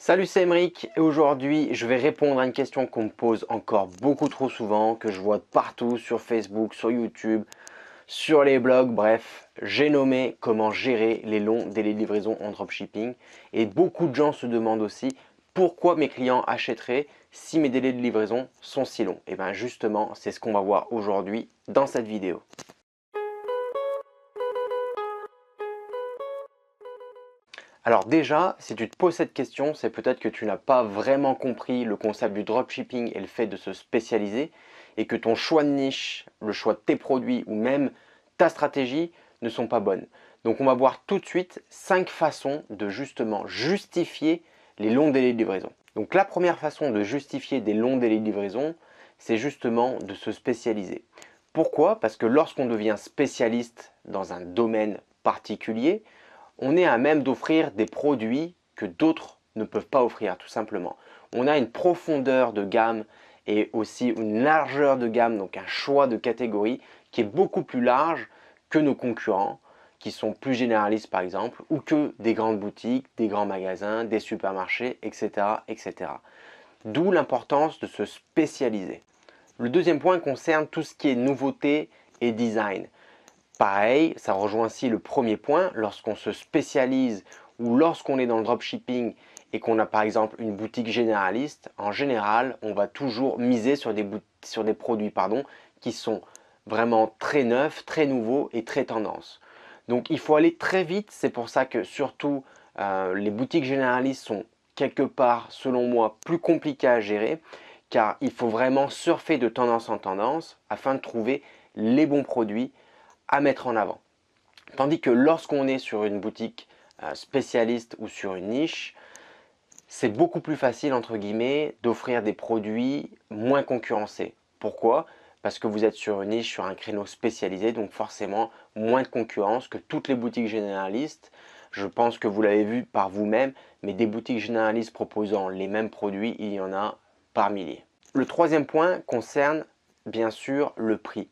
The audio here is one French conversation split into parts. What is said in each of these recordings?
Salut, c'est Emeric et aujourd'hui je vais répondre à une question qu'on me pose encore beaucoup trop souvent, que je vois partout sur Facebook, sur YouTube, sur les blogs, bref, j'ai nommé comment gérer les longs délais de livraison en dropshipping et beaucoup de gens se demandent aussi pourquoi mes clients achèteraient si mes délais de livraison sont si longs. Et bien justement, c'est ce qu'on va voir aujourd'hui dans cette vidéo. Alors déjà, si tu te poses cette question, c'est peut-être que tu n'as pas vraiment compris le concept du dropshipping et le fait de se spécialiser et que ton choix de niche, le choix de tes produits ou même ta stratégie ne sont pas bonnes. Donc on va voir tout de suite 5 façons de justement justifier les longs délais de livraison. Donc la première façon de justifier des longs délais de livraison, c'est justement de se spécialiser. Pourquoi? Parce que lorsqu'on devient spécialiste dans un domaine particulier, on est à même d'offrir des produits que d'autres ne peuvent pas offrir, tout simplement. On a une profondeur de gamme et aussi une largeur de gamme, donc un choix de catégories qui est beaucoup plus large que nos concurrents, qui sont plus généralistes par exemple, ou que des grandes boutiques, des grands magasins, des supermarchés, etc. etc. D'où l'importance de se spécialiser. Le deuxième point concerne tout ce qui est nouveauté et design. Pareil, ça rejoint ainsi le premier point, lorsqu'on se spécialise ou lorsqu'on est dans le dropshipping et qu'on a par exemple une boutique généraliste, en général, on va toujours miser sur des produits qui sont vraiment très neufs, très nouveaux et très tendance. Donc il faut aller très vite, c'est pour ça que surtout les boutiques généralistes sont quelque part, selon moi, plus compliquées à gérer, car il faut vraiment surfer de tendance en tendance afin de trouver les bons produits à mettre en avant. Tandis que lorsqu'on est sur une boutique spécialiste ou sur une niche, c'est beaucoup plus facile, entre guillemets, d'offrir des produits moins concurrencés. Pourquoi? Parce que vous êtes sur une niche, sur un créneau spécialisé, donc forcément moins de concurrence que toutes les boutiques généralistes. Je pense que vous l'avez vu par vous-même, mais des boutiques généralistes proposant les mêmes produits, il y en a par milliers. Le troisième point concerne bien sûr le prix.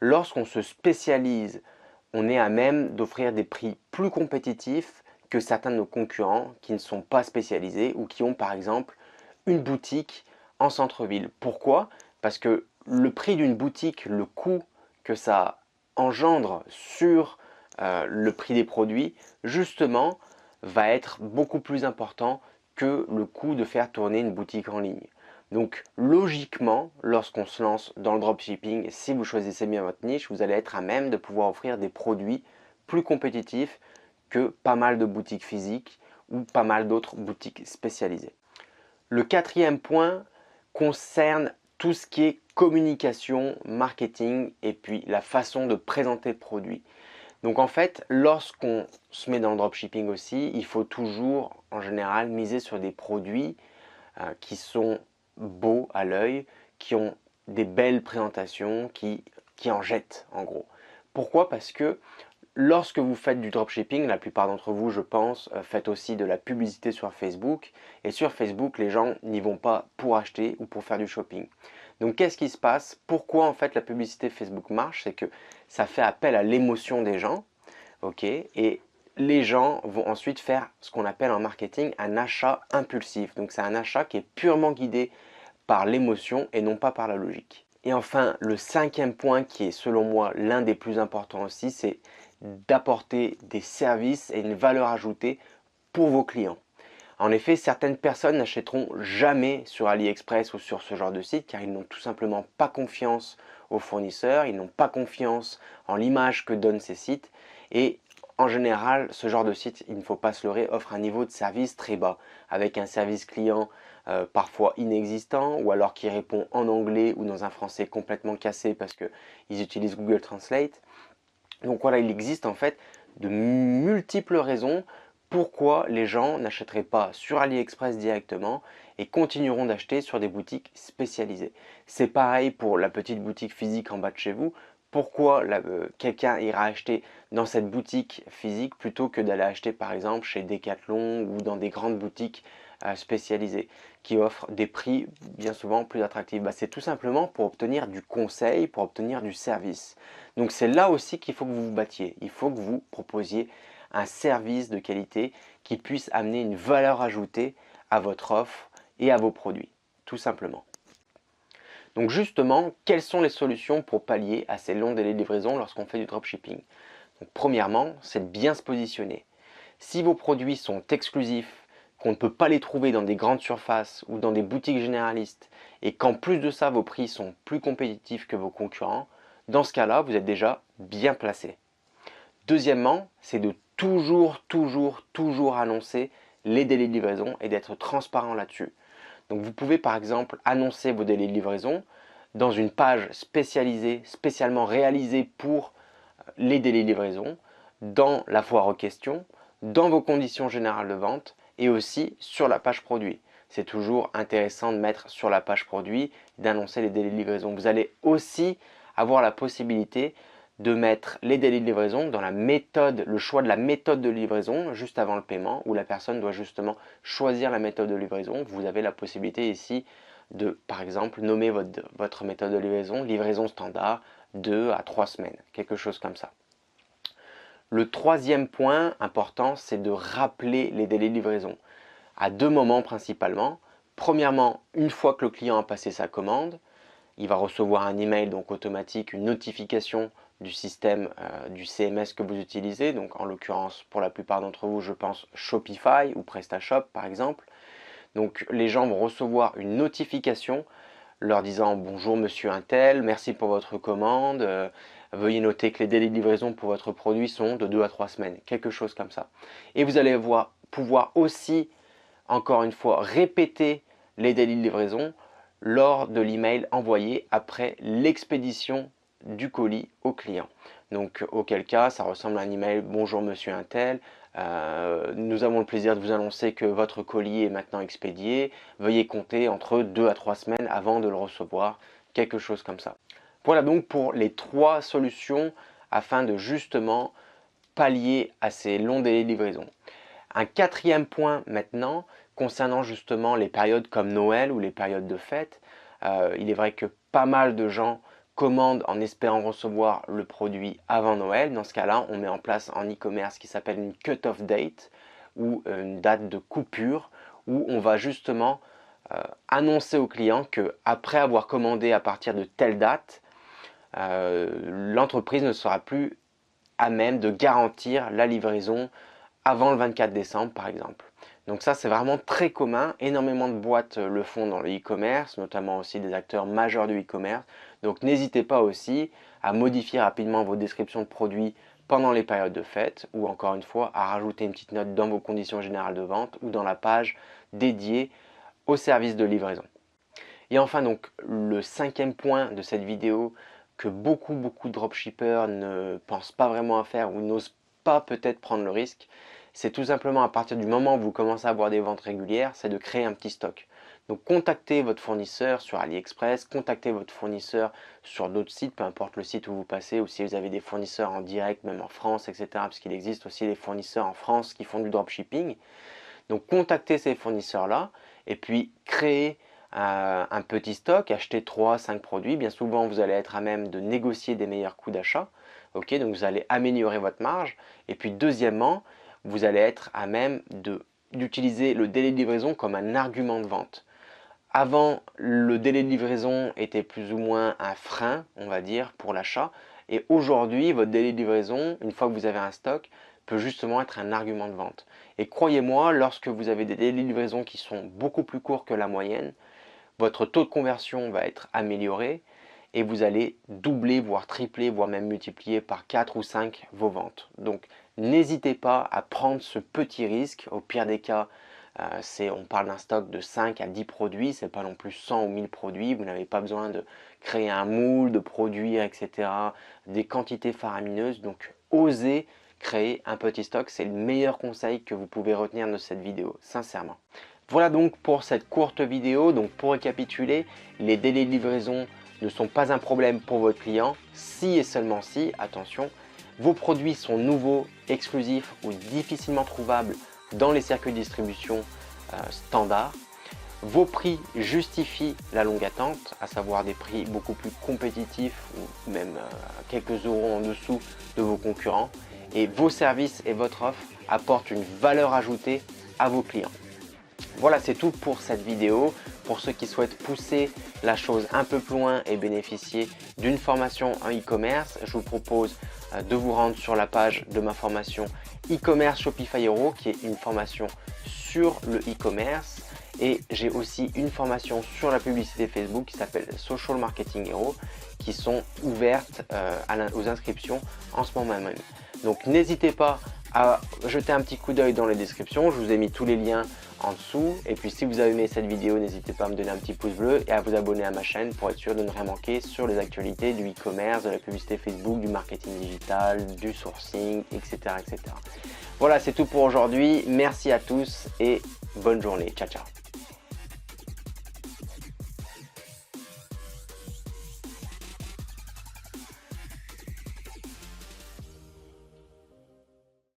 Lorsqu'on se spécialise, on est à même d'offrir des prix plus compétitifs que certains de nos concurrents qui ne sont pas spécialisés ou qui ont par exemple une boutique en centre-ville. Pourquoi? Parce que le prix d'une boutique, le coût que ça engendre sur le prix des produits, justement, va être beaucoup plus important que le coût de faire tourner une boutique en ligne. Donc logiquement, lorsqu'on se lance dans le dropshipping, si vous choisissez bien votre niche, vous allez être à même de pouvoir offrir des produits plus compétitifs que pas mal de boutiques physiques ou pas mal d'autres boutiques spécialisées. Le quatrième point concerne tout ce qui est communication, marketing et puis la façon de présenter le produit. Donc en fait, lorsqu'on se met dans le dropshipping aussi, il faut toujours en général miser sur des produits qui sont beaux à l'œil, qui ont des belles présentations, qui en jettent en gros. Pourquoi? Parce que lorsque vous faites du dropshipping, la plupart d'entre vous, je pense, faites aussi de la publicité sur Facebook. Et sur Facebook, les gens n'y vont pas pour acheter ou pour faire du shopping. Donc qu'est-ce qui se passe? Pourquoi en fait la publicité Facebook marche? C'est que ça fait appel à l'émotion des gens, ok? Et les gens vont ensuite faire ce qu'on appelle en marketing un achat impulsif. Donc c'est un achat qui est purement guidé par l'émotion et non pas par la logique. Et enfin, le cinquième point qui est selon moi l'un des plus importants aussi, c'est d'apporter des services et une valeur ajoutée pour vos clients. En effet, certaines personnes n'achèteront jamais sur AliExpress ou sur ce genre de site car ils n'ont tout simplement pas confiance aux fournisseurs, ils n'ont pas confiance en l'image que donnent ces sites et en général, ce genre de site, il ne faut pas se leurrer, offre un niveau de service très bas avec un service client parfois inexistant ou alors qui répond en anglais ou dans un français complètement cassé parce qu'ils utilisent Google Translate. Donc voilà, il existe en fait de multiples raisons pourquoi les gens n'achèteraient pas sur AliExpress directement et continueront d'acheter sur des boutiques spécialisées. C'est pareil pour la petite boutique physique en bas de chez vous. Pourquoi quelqu'un ira acheter dans cette boutique physique plutôt que d'aller acheter par exemple chez Decathlon ou dans des grandes boutiques spécialisées qui offrent des prix bien souvent plus attractifs? C'est tout simplement pour obtenir du conseil, pour obtenir du service. Donc c'est là aussi qu'il faut que vous vous battiez. Il faut que vous proposiez un service de qualité qui puisse amener une valeur ajoutée à votre offre et à vos produits, tout simplement. Donc justement, quelles sont les solutions pour pallier à ces longs délais de livraison lorsqu'on fait du dropshipping? Donc premièrement, c'est de bien se positionner. Si vos produits sont exclusifs, qu'on ne peut pas les trouver dans des grandes surfaces ou dans des boutiques généralistes, et qu'en plus de ça, vos prix sont plus compétitifs que vos concurrents, dans ce cas-là, vous êtes déjà bien placé. Deuxièmement, c'est de toujours annoncer les délais de livraison et d'être transparent là-dessus. Donc vous pouvez par exemple annoncer vos délais de livraison dans une page spécialisée, spécialement réalisée pour les délais de livraison, dans la foire aux questions, dans vos conditions générales de vente et aussi sur la page produit. C'est toujours intéressant de mettre sur la page produit, d'annoncer les délais de livraison. Vous allez aussi avoir la possibilité de mettre les délais de livraison dans la méthode, le choix de la méthode de livraison juste avant le paiement, où la personne doit justement choisir la méthode de livraison. Vous avez la possibilité ici de, par exemple, nommer votre méthode de livraison standard, 2 à 3 semaines, quelque chose comme ça. Le troisième point important, c'est de rappeler les délais de livraison à deux moments principalement. Premièrement, une fois que le client a passé sa commande, il va recevoir un email donc automatique, une notification du système du CMS que vous utilisez. Donc en l'occurrence, pour la plupart d'entre vous, je pense Shopify ou PrestaShop par exemple. Donc les gens vont recevoir une notification leur disant bonjour monsieur Untel, merci pour votre commande, veuillez noter que les délais de livraison pour votre produit sont de 2 à 3 semaines, quelque chose comme ça. Et vous allez pouvoir aussi, encore une fois, répéter les délais de livraison lors de l'email envoyé après l'expédition du colis au client. Donc auquel cas ça ressemble à un email bonjour monsieur Untel, nous avons le plaisir de vous annoncer que votre colis est maintenant expédié, veuillez compter entre 2 à 3 semaines avant de le recevoir, quelque chose comme ça. Voilà donc pour les 3 solutions afin de justement pallier à ces longs délais de livraison. Un quatrième point maintenant, concernant justement les périodes comme Noël ou les périodes de fête, il est vrai que pas mal de gens commandent en espérant recevoir le produit avant Noël. Dans ce cas-là, on met en place en e-commerce ce qui s'appelle une cut-off date ou une date de coupure où on va justement annoncer au client qu'après avoir commandé à partir de telle date, l'entreprise ne sera plus à même de garantir la livraison avant le 24 décembre par exemple. Donc ça c'est vraiment très commun, énormément de boîtes le font dans le e-commerce, notamment aussi des acteurs majeurs du e-commerce. Donc n'hésitez pas aussi à modifier rapidement vos descriptions de produits pendant les périodes de fête ou encore une fois à rajouter une petite note dans vos conditions générales de vente ou dans la page dédiée au service de livraison. Et enfin donc le 5e point de cette vidéo que beaucoup de dropshippers ne pensent pas vraiment à faire ou n'osent pas peut-être prendre le risque, c'est tout simplement à partir du moment où vous commencez à avoir des ventes régulières, c'est de créer un petit stock. Donc contactez votre fournisseur sur AliExpress, contactez votre fournisseur sur d'autres sites, peu importe le site où vous passez, ou si vous avez des fournisseurs en direct, même en France, etc. Parce qu'il existe aussi des fournisseurs en France qui font du dropshipping. Donc contactez ces fournisseurs-là et puis créez un petit stock, achetez 3-5 produits. Bien souvent, vous allez être à même de négocier des meilleurs coûts d'achat. Ok, donc vous allez améliorer votre marge. Et puis deuxièmement, vous allez être à même d'utiliser le délai de livraison comme un argument de vente. Avant, le délai de livraison était plus ou moins un frein, on va dire, pour l'achat. Et aujourd'hui, votre délai de livraison, une fois que vous avez un stock, peut justement être un argument de vente. Et croyez-moi, lorsque vous avez des délais de livraison qui sont beaucoup plus courts que la moyenne, votre taux de conversion va être amélioré et vous allez doubler, voire tripler, voire même multiplier par 4 ou 5 vos ventes. Donc n'hésitez pas à prendre ce petit risque. Au pire des cas, on parle d'un stock de 5 à 10 produits, ce n'est pas non plus 100 ou 1000 produits. Vous n'avez pas besoin de créer un moule, de produire, etc. Des quantités faramineuses. Donc osez créer un petit stock. C'est le meilleur conseil que vous pouvez retenir de cette vidéo, sincèrement. Voilà donc pour cette courte vidéo. Donc pour récapituler, les délais de livraison ne sont pas un problème pour votre client si et seulement si, attention, vos produits sont nouveaux, exclusifs ou difficilement trouvables dans les circuits de distribution standards. Vos prix justifient la longue attente, à savoir des prix beaucoup plus compétitifs ou même quelques euros en dessous de vos concurrents. Et vos services et votre offre apportent une valeur ajoutée à vos clients. Voilà, c'est tout pour cette vidéo. Pour ceux qui souhaitent pousser la chose un peu plus loin et bénéficier d'une formation en e-commerce, je vous propose de vous rendre sur la page de ma formation e-commerce Shopify Hero, qui est une formation sur le e-commerce. Et j'ai aussi une formation sur la publicité Facebook qui s'appelle Social Marketing Hero, qui sont ouvertes aux inscriptions en ce moment même. Donc n'hésitez pas à jeter un petit coup d'œil dans les descriptions, je vous ai mis tous les liens en dessous. Et puis si vous avez aimé cette vidéo, n'hésitez pas à me donner un petit pouce bleu et à vous abonner à ma chaîne pour être sûr de ne rien manquer sur les actualités du e-commerce, de la publicité Facebook, du marketing digital, du sourcing, etc. etc. Voilà, c'est tout pour aujourd'hui. Merci à tous et bonne journée. Ciao, ciao.